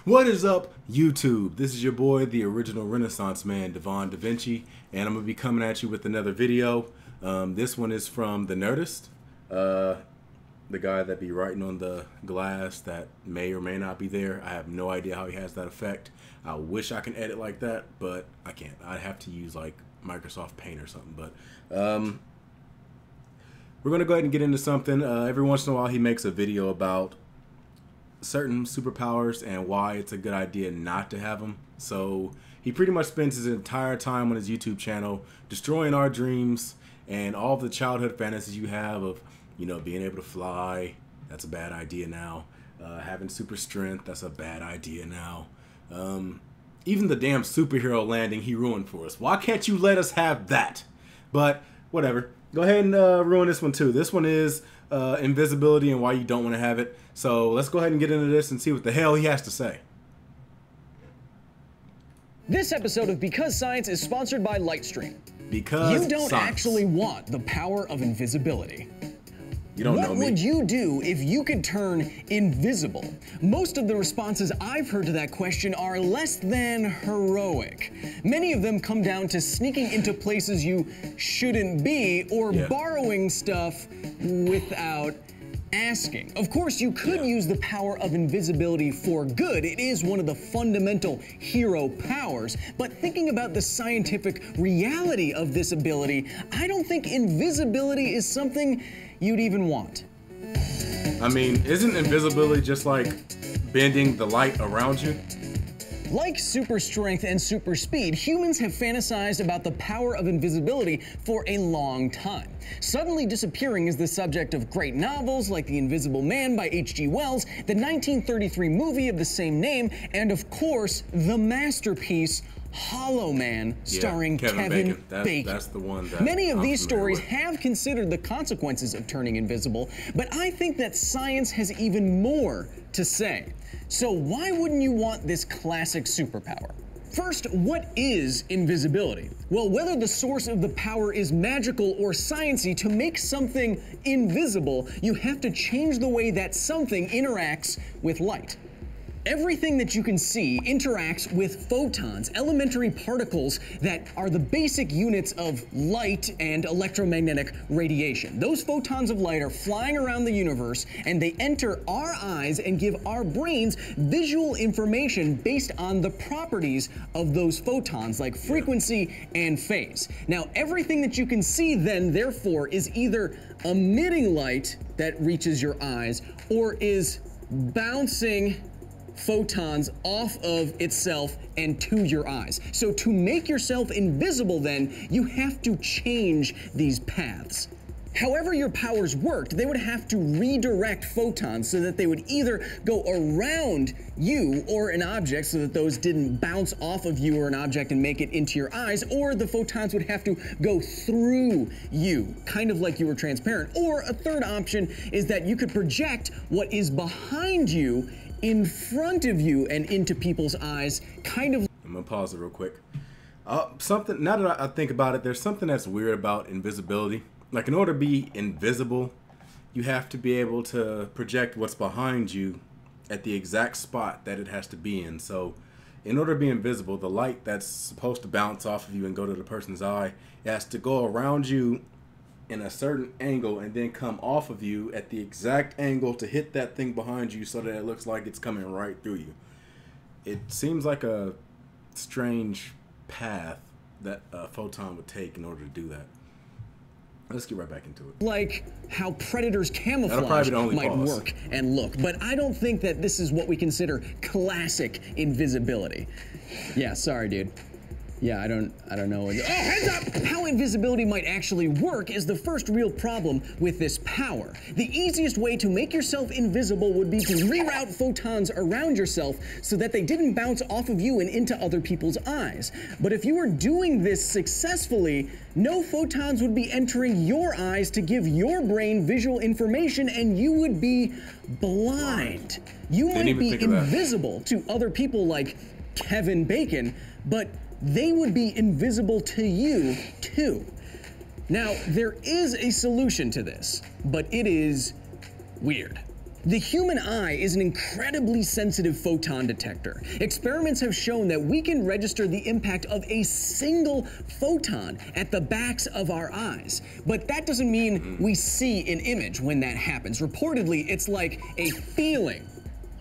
What is up, YouTube? This is your boy, the original Renaissance man, Devon DaVinci, and I'm going to be coming at you with another video. This one is from the Nerdist, the guy that be writing on the glass that may or may not be there. I have no idea how he has that effect. I wish I can edit like that, but I can't. I'd have to use like Microsoft Paint or something, but we're going to go ahead and get into something. Every once in a while he makes a video about certain superpowers and why it's a good idea not to have them. So he pretty much spends his entire time on his YouTube channel destroying our dreams and all the childhood fantasies you have of, you know, being able to fly. That's a bad idea now. Having super strength, that's a bad idea now. Even the damn superhero landing he ruined for us. Why can't you let us have that? But whatever. Go ahead and ruin this one too. This one is invisibility and why you don't want to have it. So let's go ahead and get into this and see what the hell he has to say. This episode of Because Science is sponsored by Lightstream. Because you don't science. actually want the power of invisibility. You don't know What me. would you do if you could turn invisible? Most of the responses I've heard to that question are less than heroic. Many of them come down to sneaking into places you shouldn't be or borrowing stuff without asking. Of course, you could use the power of invisibility for good. It is one of the fundamental hero powers. But thinking about the scientific reality of this ability, I don't think invisibility is something you'd even want. I mean, isn't invisibility just like bending the light around you? Like super strength and super speed, humans have fantasized about the power of invisibility for a long time. Suddenly disappearing is the subject of great novels like The Invisible Man by H.G. Wells, the 1933 movie of the same name, and of course, the masterpiece Hollow Man, starring Kevin Bacon. That's the one that Many of these stories with. have considered the consequences of turning invisible, but I think that science has even more to say. So why wouldn't you want this classic superpower? First, what is invisibility? Well, whether the source of the power is magical or sciencey, to make something invisible, you have to change the way that something interacts with light. Everything that you can see interacts with photons, elementary particles that are the basic units of light and electromagnetic radiation. Those photons of light are flying around the universe, and they enter our eyes and give our brains visual information based on the properties of those photons, like frequency and phase. Now, everything that you can see then, therefore, is either emitting light that reaches your eyes or is bouncing photons off of itself and to your eyes. So to make yourself invisible then, you have to change these paths. However your powers worked, they would have to redirect photons so that they would either go around you or an object so that those didn't bounce off of you or an object and make it into your eyes, or the photons would have to go through you, kind of like you were transparent. Or a third option is that you could project what is behind you in front of you and into people's eyes, kind of. I'm gonna pause it real quick. Something, now that I think about it, there's something that's weird about invisibility. Like, in order to be invisible, you have to be able to project what's behind you at the exact spot that it has to be in. So in order to be invisible, the light that's supposed to bounce off of you and go to the person's eye, it has to go around you in a certain angle and then come off of you at the exact angle to hit that thing behind you so that it looks like it's coming right through you. It seems like a strange path that a photon would take in order to do that. Let's get right back into it. Like how predators' camouflage might work and look, but I don't think that this is what we consider classic invisibility. Yeah, sorry, dude. Yeah, I don't know. Oh, heads up! How invisibility might actually work is the first real problem with this power. The easiest way to make yourself invisible would be to reroute photons around yourself so that they didn't bounce off of you and into other people's eyes. But if you were doing this successfully, no photons would be entering your eyes to give your brain visual information, and you would be blind. You might be invisible to other people like Kevin Bacon, but they would be invisible to you, too. Now, there is a solution to this, but it is weird. The human eye is an incredibly sensitive photon detector. Experiments have shown that we can register the impact of a single photon at the backs of our eyes. But that doesn't mean we see an image when that happens. Reportedly, it's like a feeling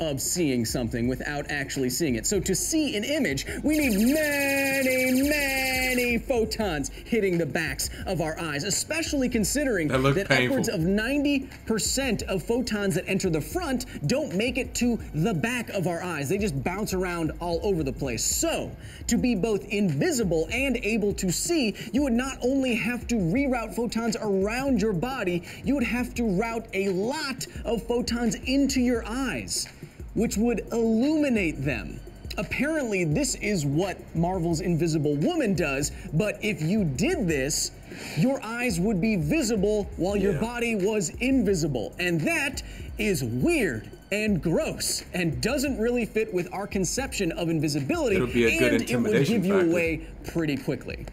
of seeing something without actually seeing it. So to see an image, we need many photons hitting the backs of our eyes, especially considering that upwards of 90% of photons that enter the front don't make it to the back of our eyes. They just bounce around all over the place. So to be both invisible and able to see, you would not only have to reroute photons around your body, you would have to route a lot of photons into your eyes, which would illuminate them. Apparently, this is what Marvel's Invisible Woman does, but if you did this, your eyes would be visible while your body was invisible. And that is weird and gross and doesn't really fit with our conception of invisibility. It'll be a good and it would intimidation give you factor. away pretty quickly.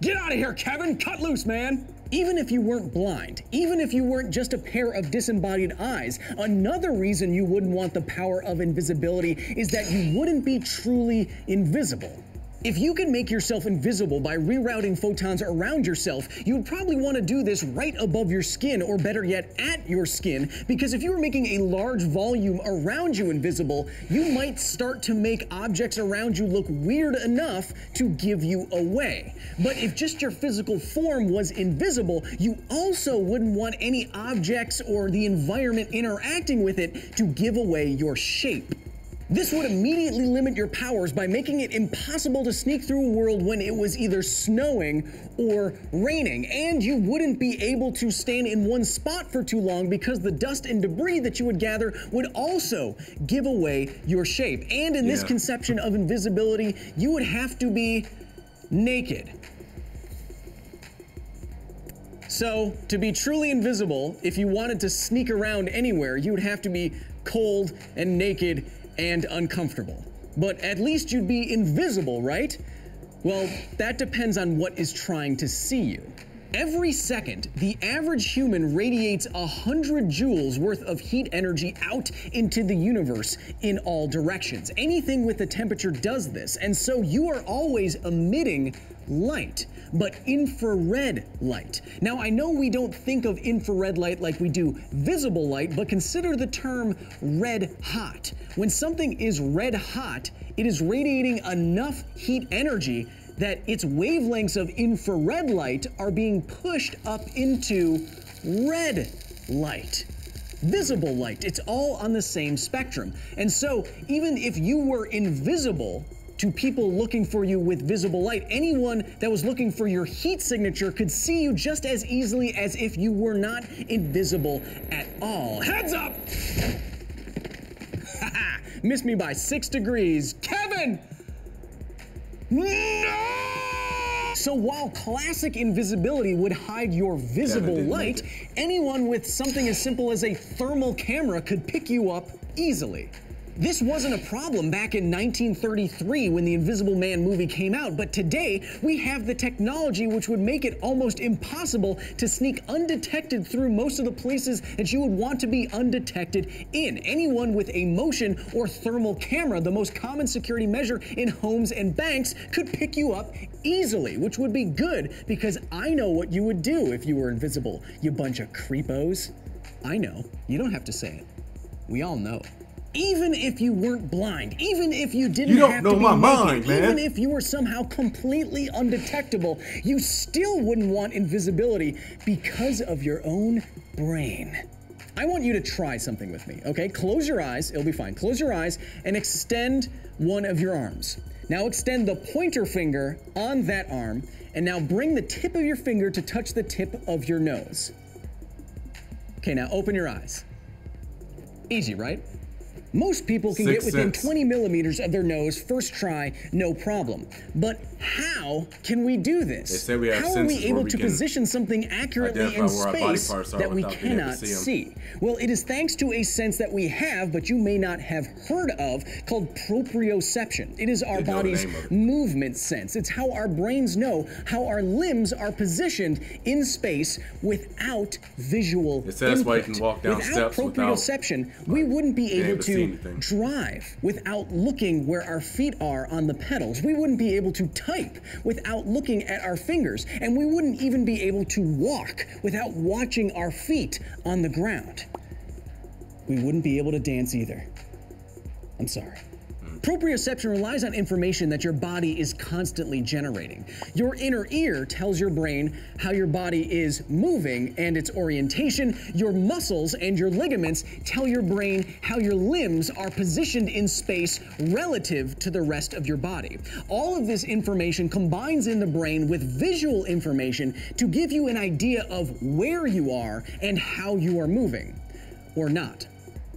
Get out of here, Kevin! Cut loose, man! Even if you weren't blind, even if you weren't just a pair of disembodied eyes, another reason you wouldn't want the power of invisibility is that you wouldn't be truly invisible. If you can make yourself invisible by rerouting photons around yourself, you would probably want to do this right above your skin, or better yet, at your skin, because if you were making a large volume around you invisible, you might start to make objects around you look weird enough to give you away. But if just your physical form was invisible, you also wouldn't want any objects or the environment interacting with it to give away your shape. This would immediately limit your powers by making it impossible to sneak through a world when it was either snowing or raining, and you wouldn't be able to stand in one spot for too long because the dust and debris that you would gather would also give away your shape. And in this conception of invisibility, you would have to be naked. So, to be truly invisible, if you wanted to sneak around anywhere, you would have to be cold and naked and uncomfortable. But at least you'd be invisible, right? Well, that depends on what is trying to see you. Every second, the average human radiates 100 joules worth of heat energy out into the universe in all directions. Anything with a temperature does this, and so you are always emitting light, but infrared light. Now, I know we don't think of infrared light like we do visible light, but consider the term red hot. When something is red hot, it is radiating enough heat energy that its wavelengths of infrared light are being pushed up into red light. Visible light, it's all on the same spectrum. And so, even if you were invisible to people looking for you with visible light, anyone that was looking for your heat signature could see you just as easily as if you were not invisible at all. Heads up! Haha, missed me by 6 degrees. Kevin! No! So while classic invisibility would hide your visible light, anyone with something as simple as a thermal camera could pick you up easily. This wasn't a problem back in 1933 when the Invisible Man movie came out, but today we have the technology which would make it almost impossible to sneak undetected through most of the places that you would want to be undetected in. Anyone with a motion or thermal camera, the most common security measure in homes and banks, could pick you up easily, which would be good because I know what you would do if you were invisible, you bunch of creepos. I know. You don't have to say it. We all know. Even if you weren't blind, even if you didn't have to be naked, even if you were somehow completely undetectable, you still wouldn't want invisibility because of your own brain. I want you to try something with me, okay? Close your eyes, it'll be fine. Close your eyes and extend one of your arms. Now extend the pointer finger on that arm, and now bring the tip of your finger to touch the tip of your nose. Okay, now open your eyes. Easy, right? Most people can get within Sense. 20 millimeters of their nose first try, no problem. But how can we do this? They say we have how are we senses able where we to can position something accurately in identify where our body space parts are that we without being able cannot to see 'em. see? Well, it is thanks to a sense that we have, but you may not have heard of, called proprioception. It is our Didn't know the body's name of it. movement sense. It's how our brains know how our limbs are positioned in space without visual It says that's why you input. can walk down Without steps without proprioception, we wouldn't be being able able to see to anything. drive without looking where our feet are on the pedals. We wouldn't be able to type without looking at our fingers. And we wouldn't even be able to walk without watching our feet on the ground. We wouldn't be able to dance either. I'm sorry. Proprioception relies on information that your body is constantly generating. Your inner ear tells your brain how your body is moving and its orientation. Your muscles and your ligaments tell your brain how your limbs are positioned in space relative to the rest of your body. All of this information combines in the brain with visual information to give you an idea of where you are and how you are moving, or not.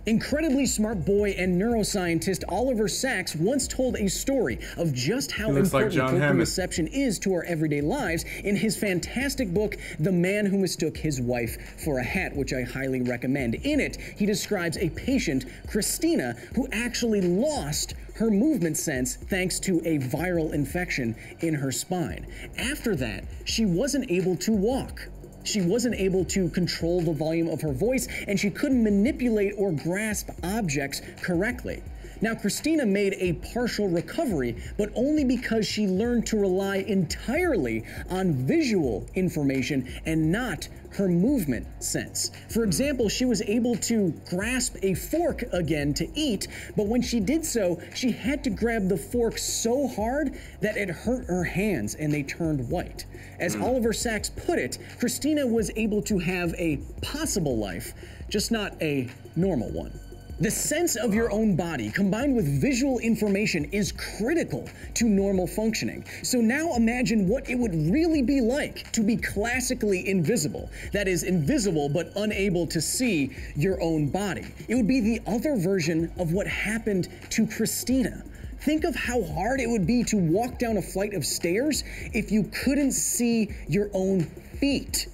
Incredibly smart boy and neuroscientist Oliver Sacks once told a story of just how looks like important John Hammond. proprioception is to our everyday lives in his fantastic book, The Man Who Mistook His Wife for a Hat, which I highly recommend. In it, he describes a patient, Christina, who actually lost her movement sense thanks to a viral infection in her spine. After that, she wasn't able to walk. She wasn't able to control the volume of her voice, and she couldn't manipulate or grasp objects correctly. Now, Christina made a partial recovery, but only because she learned to rely entirely on visual information and not her movement sense. For example, she was able to grasp a fork again to eat, but when she did so, she had to grab the fork so hard that it hurt her hands and they turned white. As Oliver Sacks put it, Christina was able to have a possible life, just not a normal one. The sense of your own body combined with visual information is critical to normal functioning. So now imagine what it would really be like to be classically invisible. That is, invisible but unable to see your own body. It would be the other version of what happened to Christina. Think of how hard it would be to walk down a flight of stairs if you couldn't see your own feet.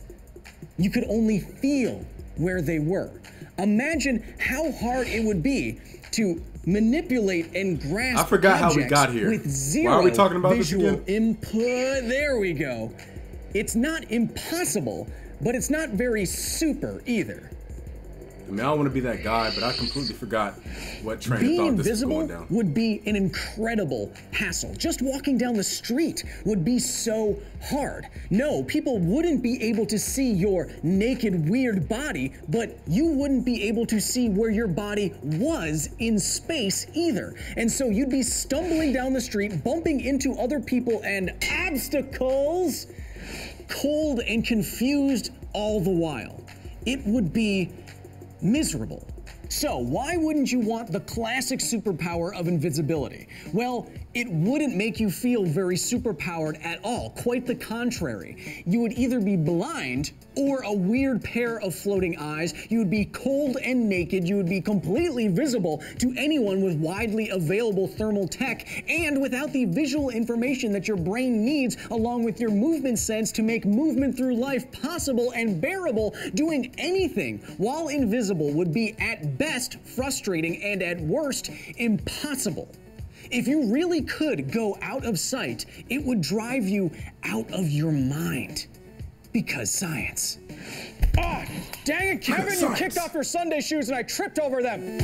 You could only feel where they were. Imagine how hard it would be to manipulate and grasp I forgot how we objects got here. with zero Why are we talking about this visual again? input. There we go. It's not impossible, but it's not very super either. I mean, I don't want to be that guy, but I completely forgot what train of Being thought this is invisible going down. would be an incredible hassle. Just walking down the street would be so hard. No, people wouldn't be able to see your naked, weird body, but you wouldn't be able to see where your body was in space either. And so you'd be stumbling down the street, bumping into other people and obstacles, cold and confused all the while. It would be miserable. So why wouldn't you want the classic superpower of invisibility? Well, it wouldn't make you feel very superpowered at all. Quite the contrary. You would either be blind or a weird pair of floating eyes. You would be cold and naked. You would be completely visible to anyone with widely available thermal tech and without the visual information that your brain needs along with your movement sense to make movement through life possible and bearable. Doing anything while invisible would be at best frustrating and at worst impossible. If you really could go out of sight, it would drive you out of your mind. Because science. Ah, dang it, Kevin, you kicked off your Sunday shoes and I tripped over them.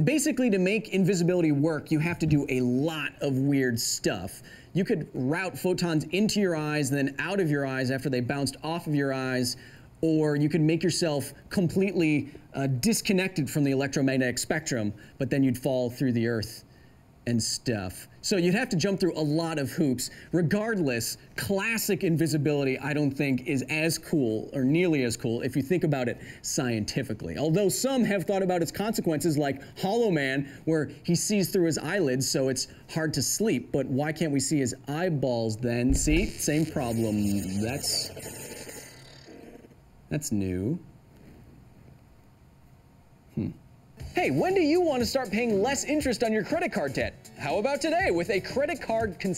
Basically, to make invisibility work, you have to do a lot of weird stuff. You could route photons into your eyes, then out of your eyes after they bounced off of your eyes, or you could make yourself completely disconnected from the electromagnetic spectrum, but then you'd fall through the earth and stuff. So you'd have to jump through a lot of hoops. Regardless, classic invisibility, I don't think, is as cool or nearly as cool if you think about it scientifically. Although some have thought about its consequences, like Hollow Man, where he sees through his eyelids, so it's hard to sleep. But why can't we see his eyeballs then? See, same problem. That's new. Hey, when do you want to start paying less interest on your credit card debt? How about today with a credit card All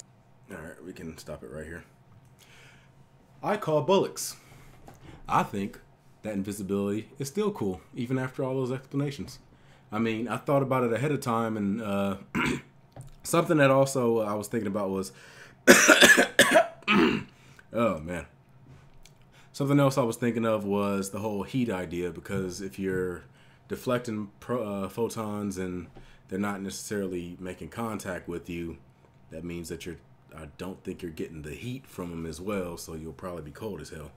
right, we can stop it right here. I call bullocks. I think that invisibility is still cool, even after all those explanations. I mean, I thought about it ahead of time, and something that also I was thinking about was, oh man. Something else I was thinking of was the whole heat idea, because if you're deflecting photons and they're not necessarily making contact with you, that means that I don't think you're getting the heat from them as well, so you'll probably be cold as hell.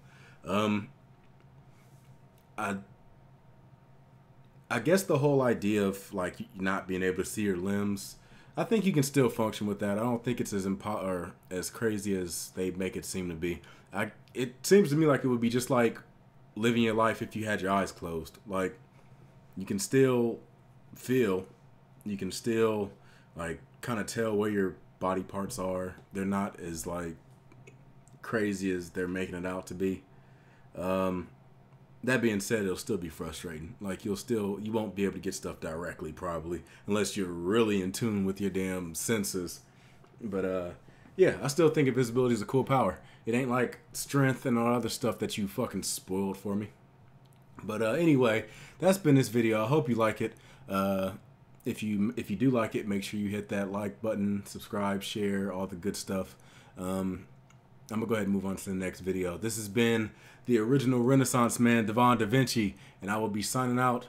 I guess the whole idea of like not being able to see your limbs, I think you can still function with that. I don't think it's as crazy as they make it seem to be. It seems to me like it would be just like living your life if you had your eyes closed. Like, you can still feel, you can still like kind of tell where your body parts are. They're not as like crazy as they're making it out to be. That being said, it'll still be frustrating. Like, you won't be able to get stuff directly probably, unless you're really in tune with your damn senses. But yeah, I still think invisibility is a cool power. It ain't like strength and all other stuff that you fucking spoiled for me. But anyway, that's been this video. I hope you like it. If you do like it, make sure you hit that like button, subscribe, share, all the good stuff. I'm gonna go ahead and move on to the next video. This has been the original Renaissance man, Devon DaVinci, and I will be signing out.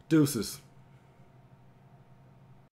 Deuces.